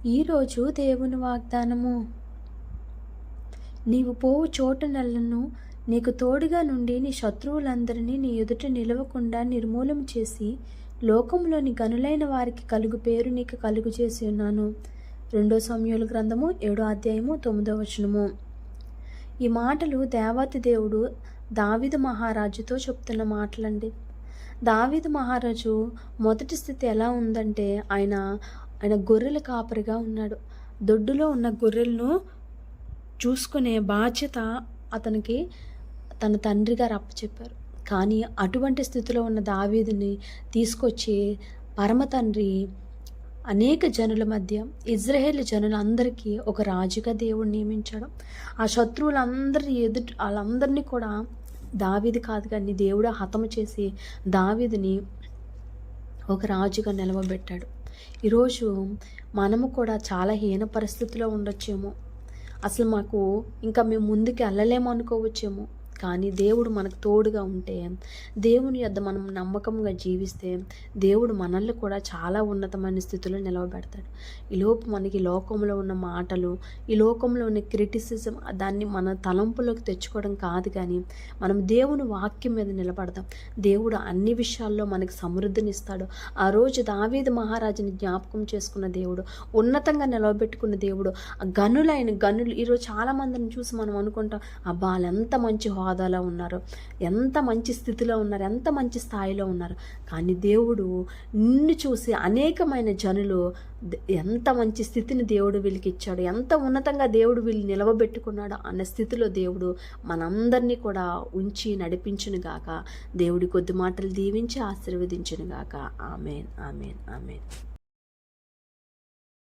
ఈరోజు దేవుని వాగ్దానము. నీవు పోవు చోటునెల్లను నీకు తోడుగా నుండి నీ శత్రువులందరినీ నీ ఎదుట నిలవకుండా నిర్మూలం చేసి లోకంలోని గనులైన వారికి కలుగు పేరు నీకు కలుగు చేసి ఉన్నాను. 2 సమూయేలు గ్రంథము 7వ అధ్యాయము 9వ వచనము. ఈ మాటలు దేవాతి దేవుడు దావీదు మహారాజుతో చెప్తున్న మాటలండి. దావీదు మహారాజు మొదటి స్థితి ఎలా ఉందంటే ఆయన గొర్రెల కాపరిగా ఉన్నాడు. దొడ్డులో ఉన్న గొర్రెలను చూసుకునే బాధ్యత అతనికి తన తండ్రి గారు అప్పచెప్పారు. కానీ అటువంటి స్థితిలో ఉన్న దావీదుని తీసుకొచ్చి పరమ తండ్రి అనేక జనుల మధ్య ఇజ్రాయేల్ జనులందరికీ ఒక రాజుగా దేవుడు నియమించాడు. ఆ వాళ్ళందరినీ కూడా దావీదు కాదు కానీ దేవుడు హతము చేసి దావీదుని ఒక రాజుగా నిలవబెట్టాడు. ఈరోజు మనము కూడా చాలా హీన పరిస్థితిలో ఉండొచ్చేమో, అసలు మేము ముందుకు వెళ్ళలేము అనుకోవచ్చేమో. కానీ దేవుడు మనకు తోడుగా ఉంటే, దేవుని యొద్ద మనం నమ్మకంగా జీవిస్తే దేవుడు మనల్ని కూడా చాలా ఉన్నతమైన స్థితిలో నిలవబెడతాడు. ఈలోపు మనకి లోకంలో ఉన్న మాటలు, ఈ లోకంలో ఉన్న క్రిటిసిజం దాన్ని మన తలంపులోకి తెచ్చుకోవడం కాదు, కానీ మనం దేవుని వాక్యం మీద నిలబడదాం. దేవుడు అన్ని విషయాల్లో మనకి సమృద్ధినిస్తాడు. ఆ రోజు దావీదు మహారాజుని జ్ఞాపకం చేసుకున్న దేవుడు, ఉన్నతంగా నిలవబెట్టుకున్న దేవుడు, గనులు ఈరోజు చాలామందిని చూసి మనం అనుకుంటాం, అబ్బా వాళ్ళు ఎంత మంచి హోదాలో ఉన్నారు, ఎంత మంచి స్థితిలో ఉన్నారు, ఎంత మంచి స్థాయిలో ఉన్నారు. కానీ దేవుడు నిన్ను చూసి అనేకమైన జనులు ఎంత మంచి స్థితిని దేవుడు వీళ్ళకి ఇచ్చాడు, ఎంత ఉన్నతంగా దేవుడు వీళ్ళు నిలవబెట్టుకున్నాడు అన్న స్థితిలో దేవుడు మనందరినీ కూడా ఉంచి నడిపించును గాక. దేవుడి కొద్ది మాటలు దీవించి ఆశీర్వదించును గాక. ఆమేన్, ఆమేన్, ఆమేన్.